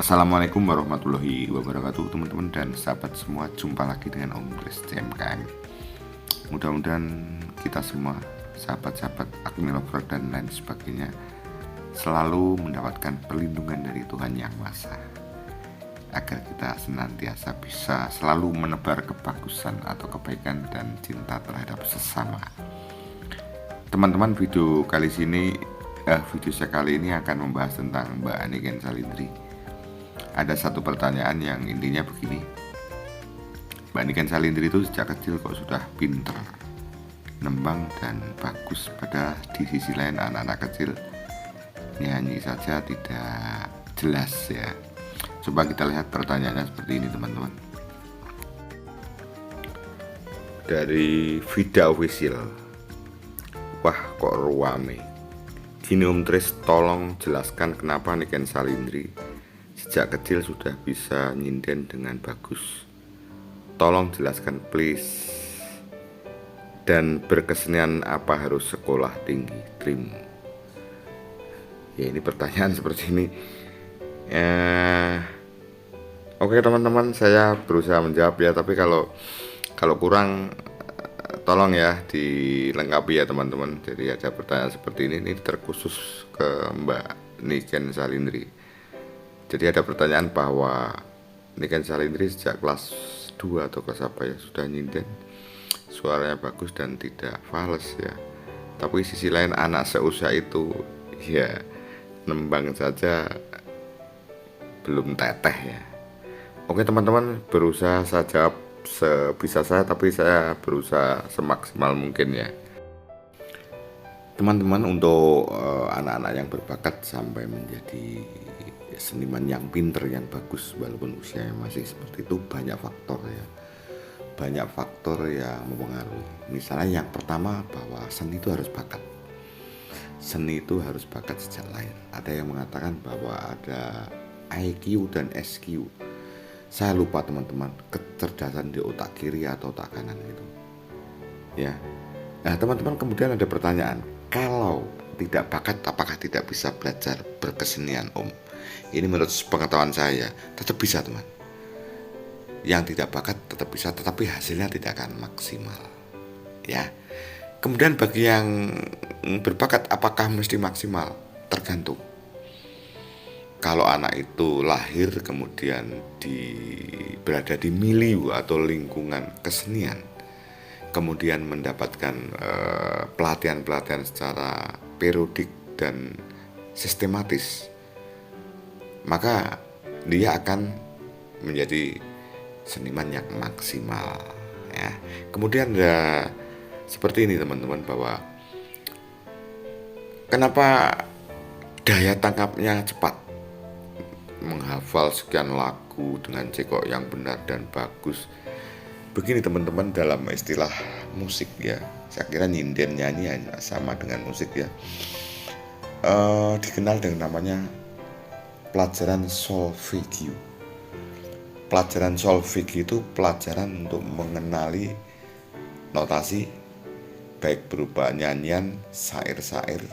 Assalamualaikum warahmatullahi wabarakatuh teman-teman dan sahabat semua. Jumpa lagi dengan Om Kris CMKM. Mudah-mudahan kita semua, sahabat-sahabat admirer dan lain sebagainya, selalu mendapatkan perlindungan dari Tuhan Yang Maha Esa, agar kita senantiasa bisa selalu menebar kebagusan atau kebaikan dan cinta terhadap sesama. Teman-teman, video saya kali ini akan membahas tentang Mbak Niken Salindri. Ada satu pertanyaan yang intinya begini: Mbak Niken Salindri itu sejak kecil kok sudah pinter, nembang dan bagus, pada di sisi lain anak-anak kecil nyanyi saja tidak jelas ya. Coba kita lihat pertanyaannya seperti ini teman-teman. Dari Vida Official. Wah kok ruame. Gini Om Tris, tolong jelaskan kenapa Niken Salindri sejak kecil sudah bisa nyinden dengan bagus. Tolong jelaskan please. Dan berkesenian apa harus sekolah tinggi? Dream. Ya, ini pertanyaan seperti ini. Oke teman-teman, saya berusaha menjawab ya, tapi kalau kurang tolong ya dilengkapi ya teman-teman. Jadi ada pertanyaan seperti ini terkhusus ke Mbak Niken Salindri. Jadi ada pertanyaan bahwa Niken Salindri sejak kelas 2 atau kelas apa ya sudah nyinden, suaranya bagus dan tidak fals ya. Tapi sisi lain anak seusia itu ya nembang saja belum teteh ya. Oke teman-teman, berusaha saya jawab sebisa saya, tapi saya berusaha semaksimal mungkin ya. Teman-teman, untuk anak-anak yang berbakat sampai menjadi seniman yang pinter, yang bagus walaupun usianya masih seperti itu, banyak faktor ya. Banyak faktor yang mempengaruhi. Misalnya yang pertama, bahwa seni itu harus bakat. Seni itu harus bakat sejak lahir. Ada yang mengatakan bahwa ada IQ dan SQ. Saya lupa teman-teman, kecerdasan di otak kiri atau otak kanan gitu. Ya. Nah, teman-teman, kemudian ada pertanyaan, kalau tidak bakat apakah tidak bisa belajar berkesenian Om? Ini menurut pengetahuan saya tetap bisa teman. Yang tidak bakat tetap bisa, tetapi hasilnya tidak akan maksimal ya. Kemudian bagi yang berbakat apakah mesti maksimal? Tergantung. Kalau anak itu lahir kemudian berada di milieu atau lingkungan kesenian, kemudian mendapatkan pelatihan-pelatihan secara periodik dan sistematis, maka dia akan menjadi seniman yang maksimal ya. Kemudian ada seperti ini teman-teman, bahwa kenapa daya tangkapnya cepat, menghafal sekian lagu dengan cekok yang benar dan bagus. Begini teman-teman, dalam istilah musik ya, saya kira nyinden nyanyi sama dengan musik ya, dikenal dengan namanya pelajaran solfeggio. Pelajaran solfeggio itu pelajaran untuk mengenali notasi, baik berupa nyanyian, syair-syair,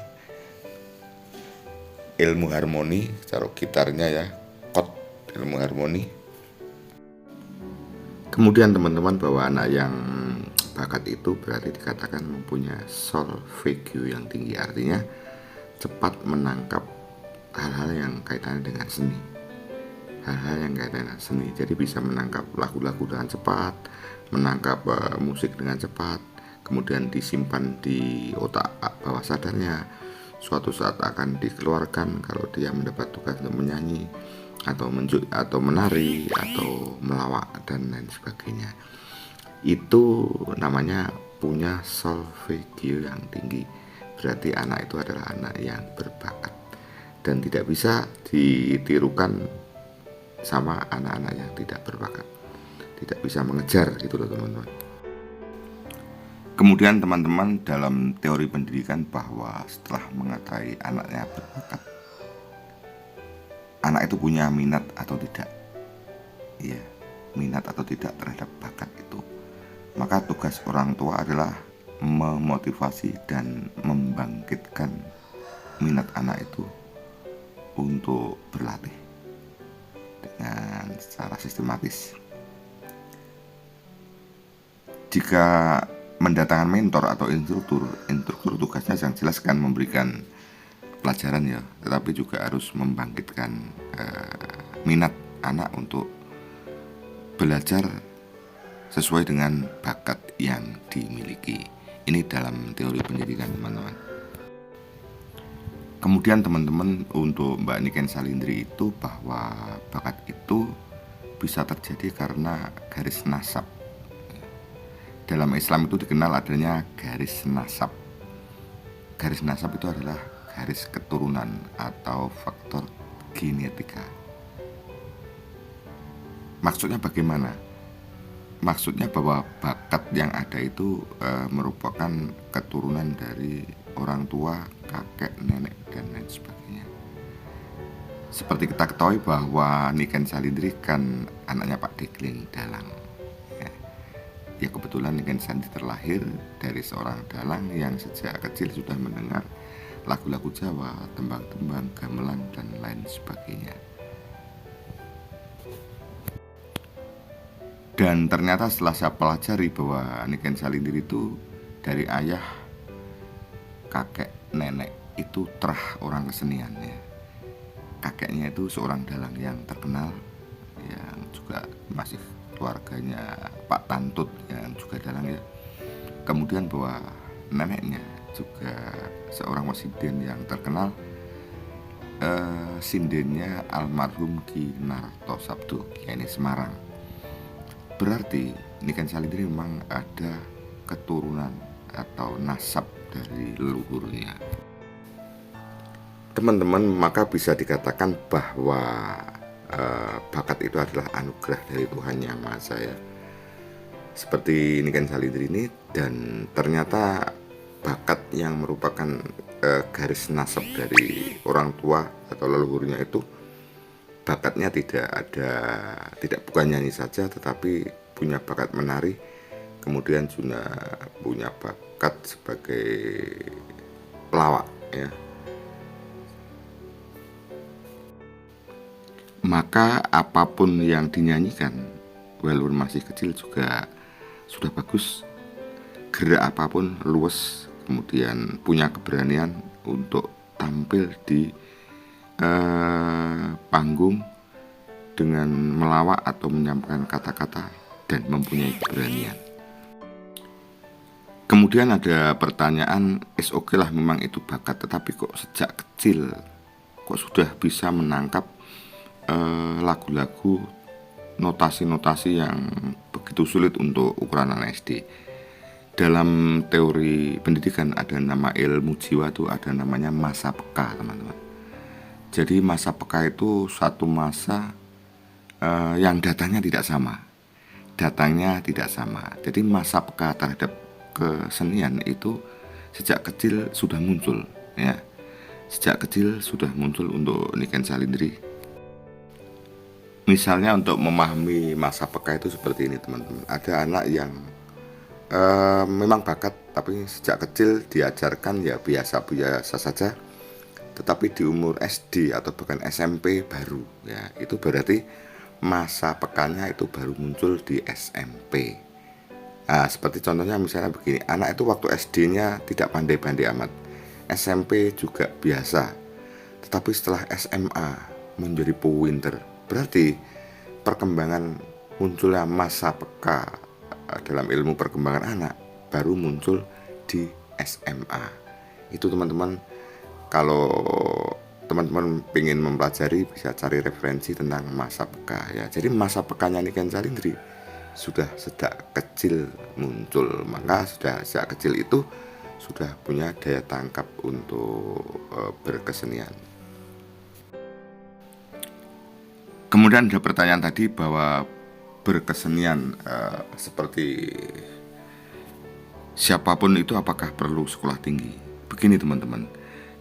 ilmu harmoni, cara gitarnya ya, chord, ilmu harmoni. Kemudian teman-teman, bahwa anak yang bakat itu berarti dikatakan mempunyai solfeggio yang tinggi, artinya cepat menangkap hal-hal yang kaitannya dengan seni. Hal-hal yang kaitannya dengan seni, jadi bisa menangkap lagu-lagu dengan cepat, menangkap musik dengan cepat, kemudian disimpan di otak bawah sadarnya. Suatu saat akan dikeluarkan kalau dia mendapat tugas untuk menyanyi atau menari atau melawak dan lain sebagainya. Itu namanya punya solfeggio yang tinggi. Berarti anak itu adalah anak yang berbakat dan tidak bisa ditirukan sama anak-anak yang tidak berbakat. Tidak bisa mengejar itu loh teman-teman. Kemudian teman-teman, dalam teori pendidikan, bahwa setelah mengetahui anaknya berbakat, anak itu punya minat atau tidak, ya, minat atau tidak terhadap bakat itu, maka tugas orang tua adalah memotivasi dan membangkitkan minat anak itu untuk berlatih. dengan secara sistematis. Jika mendatangkan mentor atau instruktur tugasnya yang jelas kan memberikan pelajaran ya, tetapi juga harus membangkitkan minat anak untuk belajar sesuai dengan bakat yang dimiliki. Ini dalam teori pendidikan, teman-teman. Kemudian teman-teman, untuk Mbak Niken Salindri itu bahwa bakat itu bisa terjadi karena garis nasab. Dalam Islam itu dikenal adanya garis nasab. Garis nasab itu adalah garis keturunan atau faktor genetika. Maksudnya bagaimana? Maksudnya bahwa bakat yang ada itu merupakan keturunan dari orang tua, kakek, nenek, dan lain sebagainya. Seperti kita ketahui bahwa Niken Salindri kan anaknya Pak Degling Dalang. Ya kebetulan Niken Salindri terlahir dari seorang dalang yang sejak kecil sudah mendengar lagu-lagu Jawa, tembang-tembang, gamelan, dan lain sebagainya. Dan ternyata setelah saya pelajari bahwa Niken Salindri itu dari ayah, kakek, nenek itu terah orang kesenian ya. Kakeknya itu seorang dalang yang terkenal, yang juga masih keluarganya Pak Tantut yang juga dalang ya. Kemudian bahwa neneknya juga seorang wasinden yang terkenal, sindennya almarhum Ki Narto Sabdo, Kiai Semarang. Berarti Niken Salindri memang ada keturunan atau nasab dari leluhurnya. Teman-teman, maka bisa dikatakan bahwa bakat itu adalah anugerah dari Tuhan Yang Maha Esa ya. Seperti Niken Salindri ini, dan ternyata bakat yang merupakan garis nasab dari orang tua atau leluhurnya itu, bakatnya tidak bukan nyanyi saja, tetapi punya bakat menari, kemudian juga punya bakat sebagai pelawak ya. Maka apapun yang dinyanyikan walaupun masih kecil juga sudah bagus. Gerak apapun luwes, kemudian punya keberanian untuk tampil di panggung dengan melawak atau menyampaikan kata-kata dan mempunyai keberanian. Kemudian ada pertanyaan, oke lah memang itu bakat, tetapi kok sejak kecil kok sudah bisa menangkap lagu-lagu, notasi-notasi yang begitu sulit untuk ukuran anak SD. Dalam teori pendidikan ada nama ilmu jiwa, itu ada namanya masa peka, teman-teman. Jadi masa peka itu satu masa yang datangnya tidak sama. Jadi masa peka terhadap kesenian itu sejak kecil sudah muncul ya. Sejak kecil sudah muncul untuk Niken Salindri. Misalnya untuk memahami masa peka itu seperti ini, teman-teman. Ada anak yang memang bakat, tapi sejak kecil diajarkan ya biasa-biasa saja. Tetapi di umur SD atau bahkan SMP baru ya, itu berarti masa pekanya itu baru muncul di SMP. Nah, seperti contohnya misalnya begini, anak itu waktu SD-nya tidak pandai-pandai amat, SMP juga biasa, tetapi setelah SMA menjadi pinter. Berarti perkembangan munculnya masa peka dalam ilmu perkembangan anak baru muncul di SMA. Itu teman-teman, kalau teman-teman ingin mempelajari bisa cari referensi tentang masa peka ya. Jadi masa pekanya Niken Salindri sudah sejak kecil muncul, maka sudah sejak kecil itu sudah punya daya tangkap untuk berkesenian. Kemudian ada pertanyaan tadi bahwa berkesenian seperti siapapun itu apakah perlu sekolah tinggi? Begini teman-teman,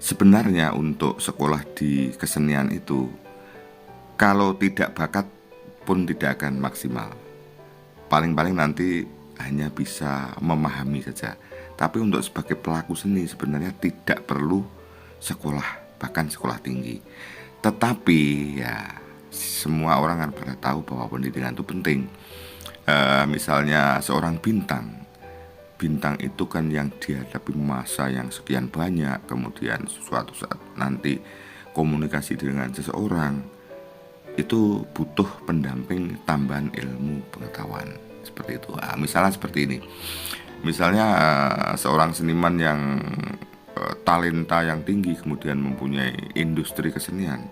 sebenarnya untuk sekolah di kesenian itu kalau tidak bakat pun tidak akan maksimal. Paling-paling nanti hanya bisa memahami saja. Tapi untuk sebagai pelaku seni sebenarnya tidak perlu sekolah, bahkan sekolah tinggi. Tetapi ya semua orang kan pada tahu bahwa pendidikan itu penting. Misalnya seorang bintang, bintang itu kan yang dihadapi masa yang sekian banyak, kemudian suatu saat nanti komunikasi dengan seseorang itu butuh pendamping tambahan ilmu pengetahuan seperti itu. Misalnya seperti ini, misalnya seorang seniman yang talenta yang tinggi kemudian mempunyai industri kesenian,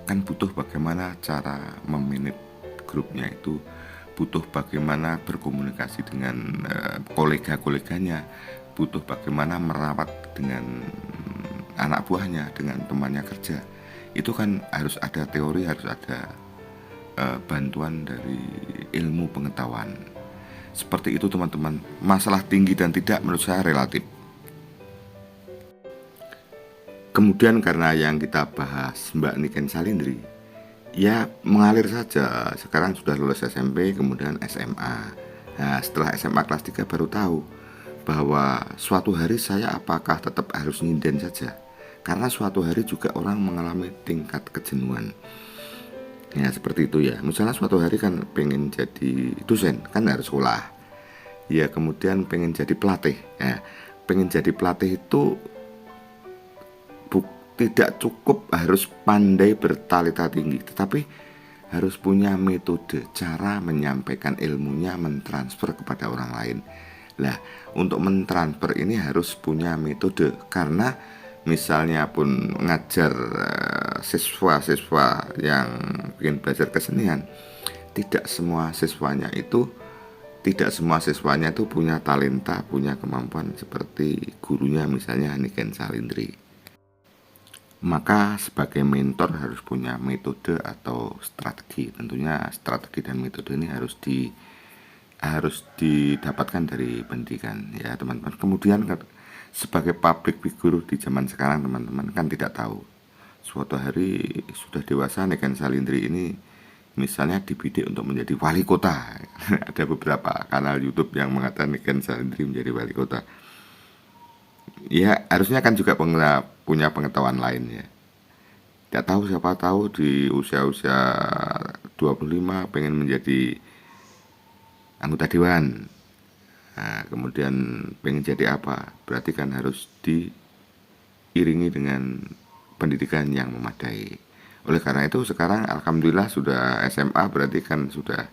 kan butuh bagaimana cara memanage grupnya itu, butuh bagaimana berkomunikasi dengan kolega-koleganya, butuh bagaimana merawat dengan anak buahnya, dengan temannya kerja. Itu kan harus ada teori, harus ada bantuan dari ilmu pengetahuan. Seperti itu teman-teman. Masalah tinggi dan tidak menurut saya relatif. Kemudian karena yang kita bahas Mbak Niken Salindri, ya mengalir saja. Sekarang sudah lulus SMP, kemudian SMA. Nah, setelah SMA kelas 3 baru tahu bahwa suatu hari saya apakah tetap harus nyinden saja. Karena suatu hari juga orang mengalami tingkat kejenuhan. Ya seperti itu ya. Misalnya suatu hari kan pengen jadi dosen, kan harus sekolah. Ya kemudian pengen jadi pelatih. Ya, pengen jadi pelatih itu tidak cukup harus pandai bertalenta tinggi, tetapi harus punya metode cara menyampaikan ilmunya, mentransfer kepada orang lain. Lah, untuk mentransfer ini harus punya metode, karena misalnya pun ngajar siswa-siswa yang ingin belajar kesenian, tidak semua siswanya itu punya talenta, punya kemampuan seperti gurunya misalnya Niken Salindri. Maka sebagai mentor harus punya metode atau strategi. Tentunya strategi dan metode ini harus didapatkan dari pendidikan ya teman-teman. Kemudian sebagai public figure di zaman sekarang teman-teman kan tidak tahu. Suatu hari sudah dewasa Niken Salindri ini misalnya dibidik untuk menjadi wali kota. Ada beberapa kanal YouTube yang mengatakan Niken Salindri menjadi wali kota. Ya harusnya kan juga punya pengetahuan lain ya. Tidak tahu, siapa tahu di usia-usia 25 pengen menjadi anggota dewan. Nah, kemudian pengen jadi apa? Berarti kan harus diiringi dengan pendidikan yang memadai. Oleh karena itu sekarang alhamdulillah sudah SMA, berarti kan sudah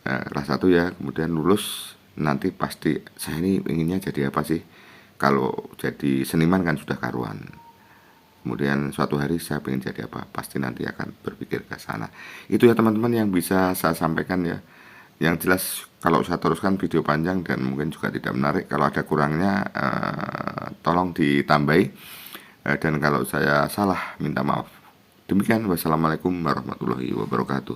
kelas 1 ya. Kemudian lulus nanti pasti saya ini inginnya jadi apa sih? Kalau jadi seniman kan sudah karuan. Kemudian suatu hari saya ingin jadi apa, pasti nanti akan berpikir ke sana. Itu ya teman-teman yang bisa saya sampaikan ya. Yang jelas kalau saya teruskan video panjang dan mungkin juga tidak menarik. Kalau ada kurangnya tolong ditambahi. Dan kalau saya salah minta maaf. Demikian, wassalamualaikum warahmatullahi wabarakatuh.